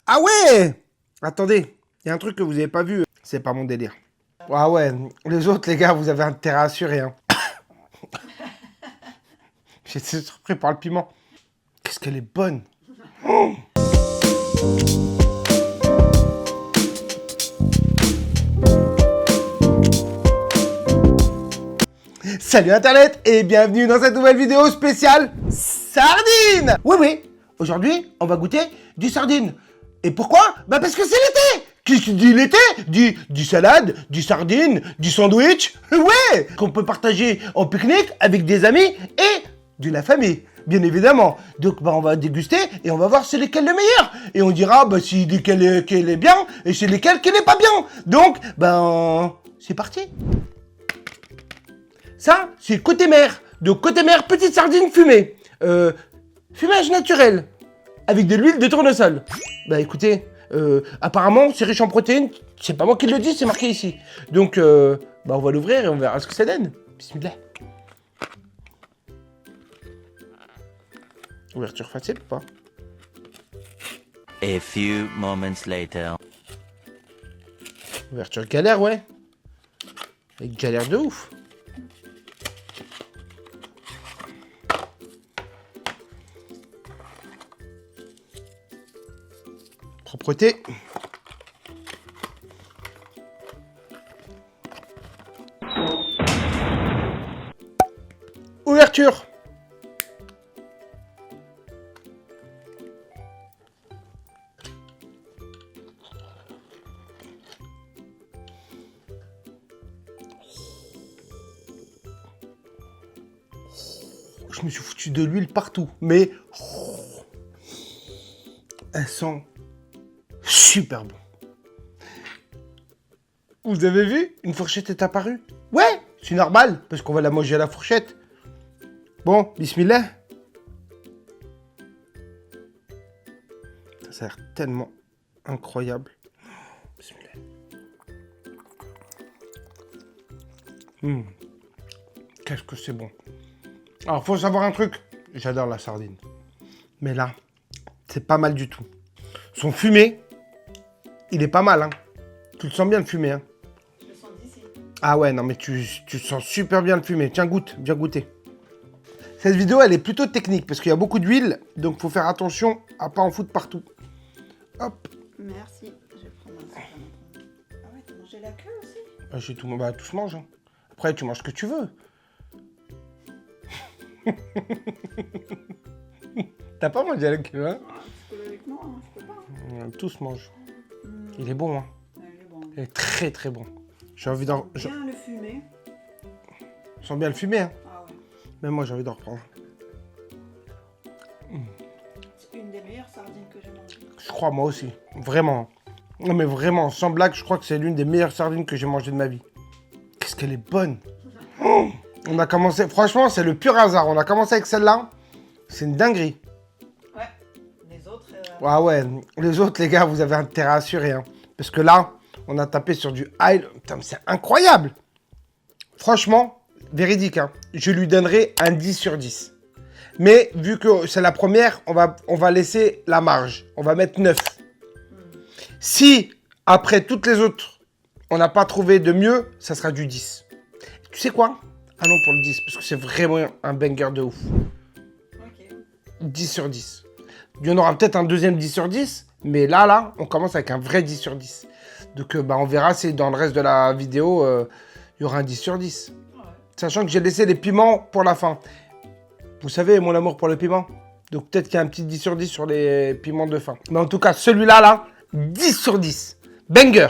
Ah ouais! Attendez, il y a un truc que vous avez pas vu, c'est pas mon délire. Ah ouais, les autres, les gars, vous avez intérêt à assurer. Hein. J'étais surpris par le piment. Qu'est-ce qu'elle est bonne! Oh. Salut Internet et bienvenue dans cette nouvelle vidéo spéciale sardine! Oui, oui, aujourd'hui, on va goûter du sardine. Et pourquoi? Bah parce que c'est l'été! Qui dit l'été dit du salade, du sardine, du sandwich, ouais! Qu'on peut partager en pique-nique avec des amis et de la famille, bien évidemment. Donc bah, on va déguster et on va voir c'est lequel le meilleur. Et on dira bah, si lequel est bien et c'est lequel qui n'est pas bien. Donc, ben, c'est parti! Ça, c'est côté mer. Donc côté mer, petite sardine fumée. Fumage naturel. Avec de l'huile de tournesol. Bah écoutez, apparemment c'est riche en protéines. C'est pas moi qui le dis, c'est marqué ici. Donc bah on va l'ouvrir et on verra ce que ça donne. Bismillah. Ouverture facile ou pas? A few moments later. Ouverture galère, ouais. Avec galère de ouf. Propreté. Ouverture. Je me suis foutu de l'huile partout, mais elle sent super bon. Vous avez vu? Une fourchette est apparue. Ouais, c'est normal, parce qu'on va la manger à la fourchette. Bon, bismillah. Ça a l'air tellement incroyable. Bismillah. Qu'est-ce que c'est bon. Alors, faut savoir un truc. J'adore la sardine. Mais là, c'est pas mal du tout. Son fumé, il est pas mal, hein. Tu le sens bien le fumé, hein. Je le sens d'ici. Ah ouais, non mais tu sens super bien le fumé. Tiens, goûte, viens goûter. Cette vidéo, elle est plutôt technique parce qu'il y a beaucoup d'huile, donc faut faire attention à pas en foutre partout. Hop. Merci. Je vais prendre un certain nombre. Ah ouais, t'as mangé la queue aussi? Bah, j'ai tout, bah, tout se mange. Hein. Après, tu manges ce que tu veux. T'as pas mangé la queue, hein? Psychologiquement, hein, je peux pas. Hein. Tout se mange. Il est bon, hein. Ouais, il est bon. Il est très très bon. J'ai envie d'en... Bien le fumer. Je sens bien le fumer, hein. Ah ouais. Même moi, j'ai envie d'en reprendre. C'est une des meilleures sardines que j'ai mangées. Je crois, moi aussi. Vraiment. Non mais vraiment, sans blague, je crois que c'est l'une des meilleures sardines que j'ai mangées de ma vie. Qu'est-ce qu'elle est bonne. Oh, on a commencé... Franchement, c'est le pur hasard. On a commencé avec celle-là. C'est une dinguerie. Ouais. Les autres. Ah ouais, les autres, les gars, vous avez intérêt à assurer. Hein. Parce que là, on a tapé sur du high. Putain, mais c'est incroyable. Franchement, véridique. Hein. Je lui donnerai un 10 sur 10. Mais vu que c'est la première, on va laisser la marge. On va mettre 9. Si, après toutes les autres, on n'a pas trouvé de mieux, ça sera du 10. Tu sais quoi? Allons pour le 10, parce que c'est vraiment un banger de ouf. Ok. 10 sur 10. Il y en aura peut-être un deuxième 10 sur 10, mais là, on commence avec un vrai 10 sur 10. Donc, bah, on verra si dans le reste de la vidéo, il y aura un 10 sur 10. Ouais. Sachant que j'ai laissé les piments pour la fin. Vous savez, mon amour pour le piment. Donc, peut-être qu'il y a un petit 10 sur 10 sur les piments de fin. Mais en tout cas, celui-là, là, 10 sur 10. Banger.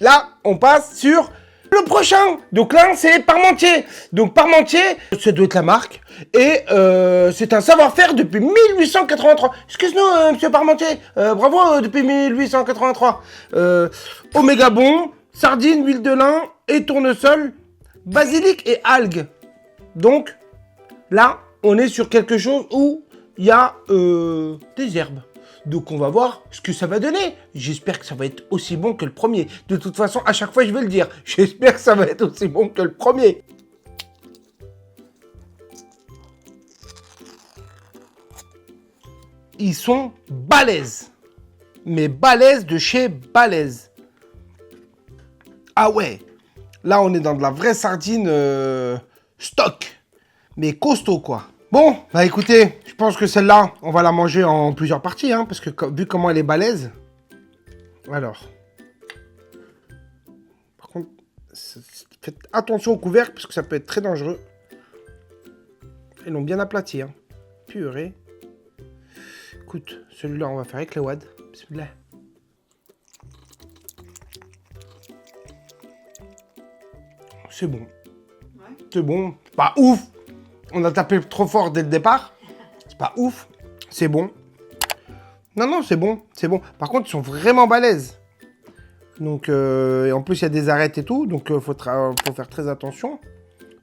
Là, on passe sur le prochain. Donc là, c'est Parmentier. Donc Parmentier, ça doit être la marque. Et c'est un savoir-faire depuis 1883. Excuse-nous, monsieur Parmentier. Bravo, depuis 1883. Oméga bon, sardine, huile de lin et tournesol, basilic et algues. Donc, là, on est sur quelque chose où il y a des herbes. Donc on va voir ce que ça va donner. J'espère que ça va être aussi bon que le premier. De toute façon, à chaque fois, je vais le dire. J'espère que ça va être aussi bon que le premier. Ils sont balèzes. mais balèze de chez balèze. Ah ouais, là on est dans de la vraie sardine stock, mais costaud quoi. Bon, bah écoutez, je pense que celle-là, on va la manger en plusieurs parties, hein, parce que vu comment elle est balèze. Alors. Par contre, faites attention au couvercle, parce que ça peut être très dangereux. Ils l'ont bien aplati, hein. Purée. Écoute, celui-là, on va faire avec les wads. Bismillah. C'est bon. Ouais. C'est bon. C'est pas ouf. On a tapé trop fort dès le départ. C'est pas ouf. C'est bon. Non, non, c'est bon. C'est bon. Par contre, ils sont vraiment balèzes. Donc, et en plus, il y a des arêtes et tout. Donc, faut faire très attention.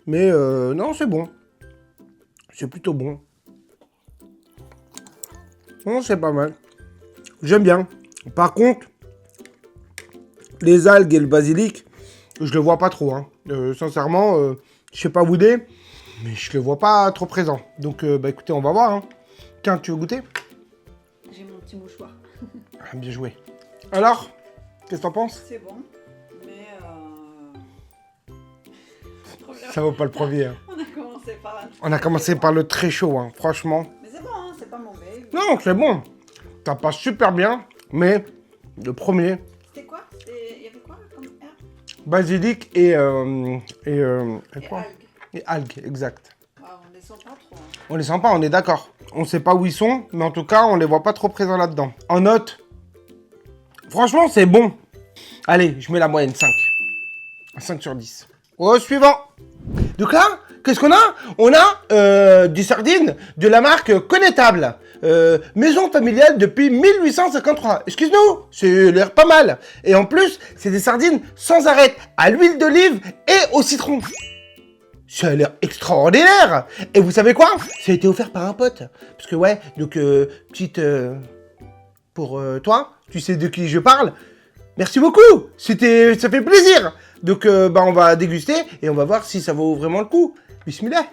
Mais non, c'est bon. C'est plutôt bon. Non, c'est pas mal. J'aime bien. Par contre, les algues et le basilic, je le vois pas trop. Hein. Sincèrement, je sais pas bouder, mais je le vois pas trop présent. Donc, bah écoutez, on va voir. Hein. Tiens, tu veux goûter? J'ai mon petit mouchoir. Ah, bien joué. Alors, qu'est-ce que t'en penses? C'est bon, mais trop bien. Ça vaut pas le premier. Hein. On a commencé par un... On a commencé par le très chaud, hein, franchement. Mais c'est bon, hein, c'est pas mauvais. Non, c'est bon. Ça passe super bien, mais le premier, C'était quoi? Il y avait quoi comme herbe? basilic et quoi? Algues. Et algues, exact. Ah, on les sent pas trop. Hein. On les sent pas, on est d'accord. On sait pas où ils sont, mais en tout cas, on les voit pas trop présents là-dedans. En note, franchement, c'est bon. Allez, je mets la moyenne 5. 5 sur 10. Au suivant. Donc là, qu'est-ce qu'on a? On a des sardines de la marque Connétable. Maison familiale depuis 1853. Excuse-nous, c'est l'air pas mal. Et en plus, c'est des sardines sans arête, à l'huile d'olive et au citron. Ça a l'air extraordinaire. Et vous savez quoi? Ça a été offert par un pote. Parce que ouais, donc petite... pour toi, tu sais de qui je parle. Merci beaucoup. Ça fait plaisir. Donc bah on va déguster et on va voir si ça vaut vraiment le coup. Bismillah.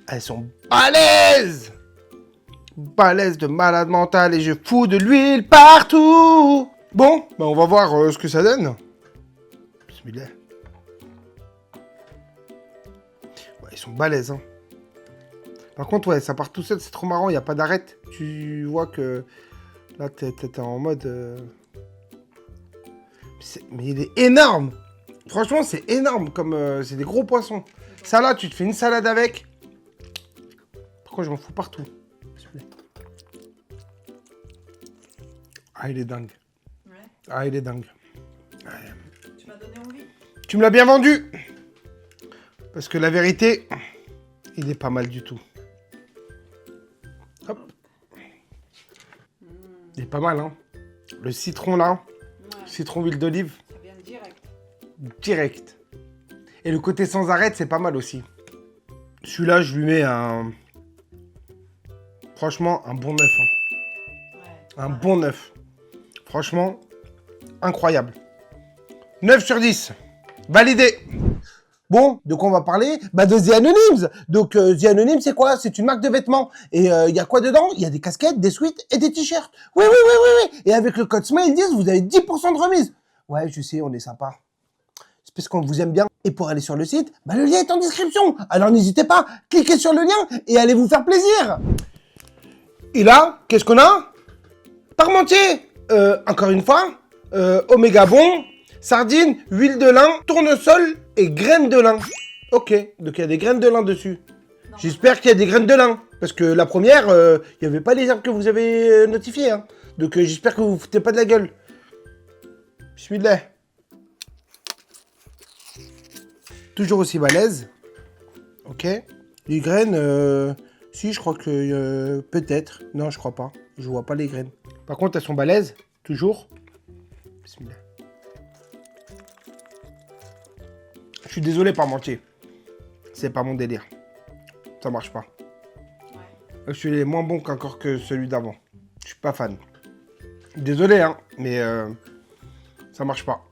Elles sont balèzes. Balèze de malade mental et je fous de l'huile partout. Bon, bah on va voir ce que ça donne. Bismillah. Ouais, ils sont balèzes, hein. Par contre, ouais, ça part tout seul, c'est trop marrant, il n'y a pas d'arête. Tu vois que là, t'es en mode... Mais il est énorme. Franchement, c'est énorme, comme c'est des gros poissons. Ça là, tu te fais une salade avec. Pourquoi je m'en fous partout? Ah, il est dingue. Ouais. Ah, il est dingue. Ouais. Tu m'as donné envie. Tu me l'as bien vendu. Parce que la vérité, il est pas mal du tout. Hop. Il est pas mal, hein. Le citron, là. Ouais. Citron, huile d'olive. Ça vient direct. Direct. Et le côté sans arrêt, c'est pas mal aussi. Celui-là, je lui mets un... Franchement, un bon 9. Hein. Ouais. Un bon 9. Franchement, incroyable. 9 sur 10. Validé. Bon, de quoi on va parler? Bah de The Anonyms. Donc The Anonyms, c'est quoi? C'est une marque de vêtements. Et il y a quoi dedans? Il y a des casquettes, des sweats et des t-shirts. Oui, oui, oui, oui, oui. Et avec le code SMILE10, vous avez 10% de remise. Ouais, je sais, on est sympa. C'est parce qu'on vous aime bien. Et pour aller sur le site, bah le lien est en description. Alors n'hésitez pas, cliquez sur le lien et allez vous faire plaisir. Et là, qu'est-ce qu'on a? Parmentier. Encore une fois, oméga bon, sardines, huile de lin, tournesol et graines de lin. Ok, donc il y a des graines de lin dessus. J'espère qu'il y a des graines de lin. Parce que la première, il n'y avait pas les herbes que vous avez notifiées. Hein. Donc j'espère que vous vous foutez pas de la gueule. Bismillah. Toujours aussi balèze. Ok. Les graines, si, je crois que peut-être. Non, je crois pas. Je vois pas les graines. Par contre, elles sont balèzes. Toujours. Bismillah. Je suis désolé, Parmentier. C'est pas mon délire. Ça marche pas. Ouais. Je suis moins bon qu'encore que celui d'avant. Je suis pas fan. Désolé, hein, mais ça marche pas.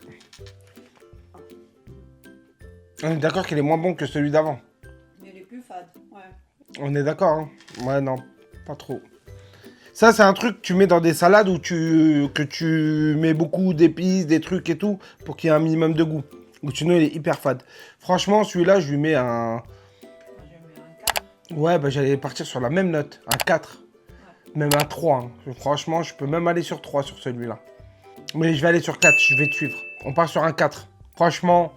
On est d'accord qu'il est moins bon que celui d'avant. Mais il est plus fade, ouais. On est d'accord, hein. Ouais, non, pas trop. Ça, c'est un truc que tu mets dans des salades où que tu mets beaucoup d'épices, des trucs et tout, pour qu'il y ait un minimum de goût. Ou sinon, il est hyper fade. Franchement, celui-là, je lui mets un... Moi, je mets un 4. Ouais, bah j'allais partir sur la même note, un 4. Même un 3. Hein. Franchement, je peux même aller sur 3 sur celui-là. Mais je vais aller sur 4, je vais te suivre. On part sur un 4. Franchement,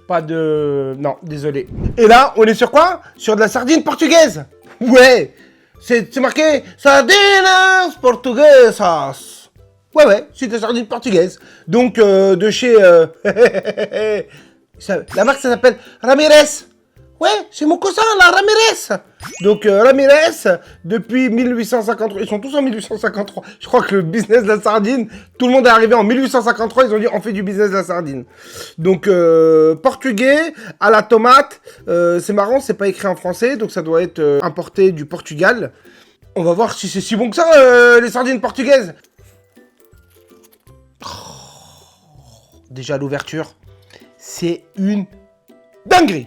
pas de... Non, désolé. Et là, on est sur quoi? Sur de la sardine portugaise. Ouais. C'est marqué Sardinas Portuguesas. Ouais, c'est de la sardine portugaise. Donc, de chez... la marque, ça s'appelle Ramirez. Ouais, c'est mon cousin, là, Ramirez. Donc, Ramirez, depuis 1853, ils sont tous en 1853. Je crois que le business de la sardine, tout le monde est arrivé en 1853, ils ont dit, on fait du business de la sardine. Donc, portugais, à la tomate, c'est marrant, c'est pas écrit en français, donc ça doit être importé du Portugal. On va voir si c'est si bon que ça, les sardines portugaises. Déjà, l'ouverture, c'est une dinguerie.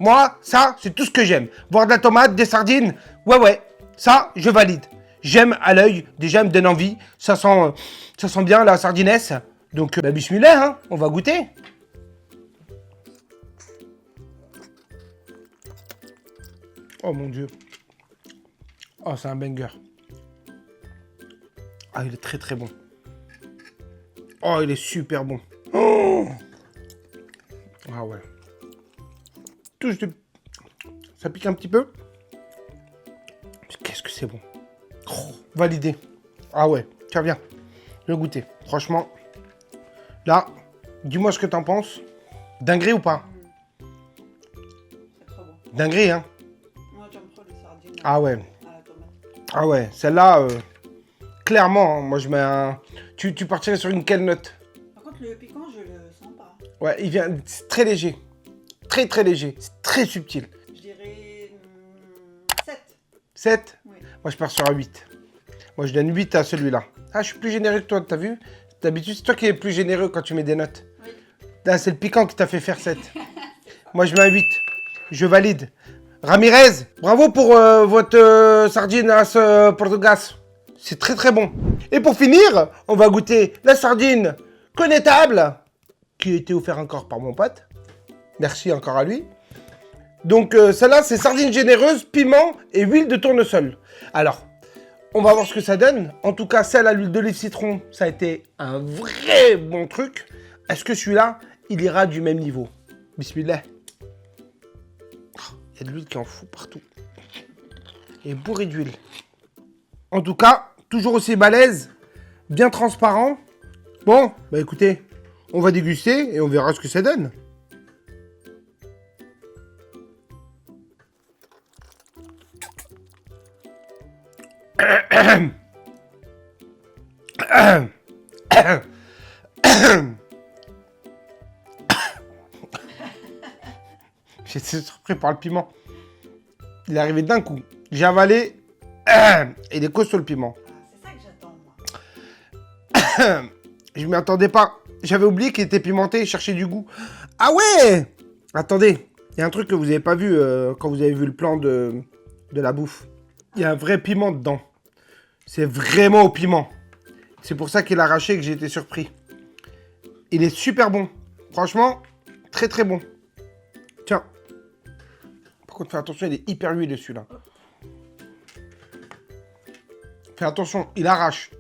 Moi, ça, c'est tout ce que j'aime. Voir de la tomate, des sardines, ouais, ça, je valide. J'aime à l'œil, déjà, me donne envie. Ça sent bien la sardinesse. Donc, bah, bismillah, hein, on va goûter. Oh mon Dieu. Oh, c'est un banger. Ah, il est très très bon. Oh, il est super bon. Oh ah ouais. Touche de... Ça pique un petit peu. Qu'est-ce que c'est bon. Oh, validé. Ah ouais, tiens, viens. Je vais goûter. Franchement, là, dis-moi ce que t'en penses. Dinguerie ou pas? C'est trop bon. Dinguerie, hein? Moi, j'aime trop les sardines Ah ouais. à la tomate. Ah ouais, celle-là, clairement, hein, moi je mets un... Tu partirais sur une quelle note? Par contre, le piquant, je le sens pas. Ouais, il vient... C'est très léger. Très très léger. C'est très subtil. Je dirais 7. 7? Oui. Moi je pars sur un 8. Moi je donne 8 à celui-là. Ah, je suis plus généreux que toi, t'as vu? D'habitude, c'est toi qui es plus généreux quand tu mets des notes. Oui. Là, c'est le piquant qui t'a fait faire 7. Moi je mets un 8. Je valide. Ramirez, bravo pour votre sardine à ce portugas. C'est très très bon. Et pour finir, on va goûter la sardine connétable qui a été offerte encore par mon pote. Merci encore à lui. Donc celle-là, c'est sardine généreuse, piment et huile de tournesol. Alors, on va voir ce que ça donne. En tout cas, celle à l'huile d'olive citron, ça a été un vrai bon truc. Est-ce que celui-là, il ira du même niveau? Bismillah. Il y a de l'huile qui en fout partout. Et bourré d'huile. En tout cas, toujours aussi balèze, bien transparent. Bon, bah écoutez, on va déguster et on verra ce que ça donne. J'étais surpris par le piment. Il est arrivé d'un coup. J'ai avalé. Et il est costaud le piment. Ah, c'est ça que j'attends, moi. Je m'y attendais pas. J'avais oublié qu'il était pimenté et cherchait du goût. Ah ouais! Attendez, il y a un truc que vous n'avez pas vu quand vous avez vu le plan de la bouffe. Il y a un vrai piment dedans. C'est vraiment au piment. C'est pour ça qu'il a arraché et que j'ai été surpris. Il est super bon. Franchement, très très bon. Tiens. Par contre, fais attention, il est hyper huileux celui-là. Fais attention, il arrache.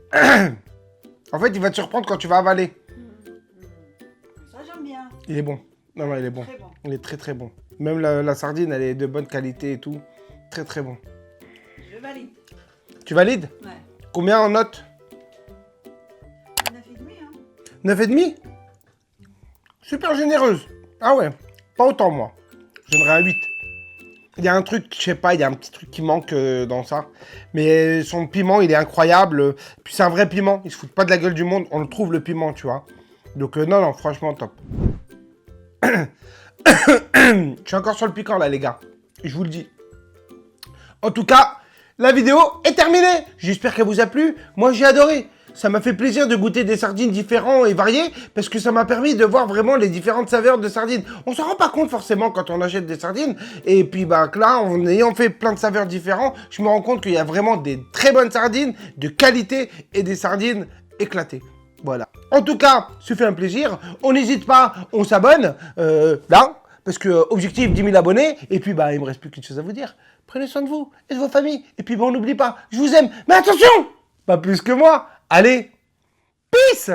En fait, il va te surprendre quand tu vas avaler. Ça, j'aime bien. Il est bon. Non, il est bon. Très bon. Il est très très bon. Même la sardine, elle est de bonne qualité et tout. Très très bon. Je valide. Tu valides? Ouais. Combien en note? 9,5, hein. 9,5? Super généreuse. Ah ouais, pas autant moi. J'aimerais un 8. Il y a un truc, je sais pas, il y a un petit truc qui manque dans ça. Mais son piment, il est incroyable. Puis c'est un vrai piment, il se fout pas de la gueule du monde. On le trouve le piment, tu vois. Donc non, franchement top. Je suis encore sur le piquant là les gars. Je vous le dis. En tout cas, la vidéo est terminée. J'espère qu'elle vous a plu. Moi j'ai adoré. Ça m'a fait plaisir de goûter des sardines différents et variés parce que ça m'a permis de voir vraiment les différentes saveurs de sardines. On s'en rend pas compte forcément quand on achète des sardines. Et puis bah là, en ayant fait plein de saveurs différents, je me rends compte qu'il y a vraiment des très bonnes sardines de qualité et des sardines éclatées. Voilà. En tout cas, ça fait un plaisir. On n'hésite pas, on s'abonne là. Parce que objectif 10 000 abonnés. Et puis bah il me reste plus qu'une chose à vous dire. Prenez soin de vous et de vos familles. Et puis bah on n'oublie pas, je vous aime. Mais attention, pas plus que moi. Allez, peace!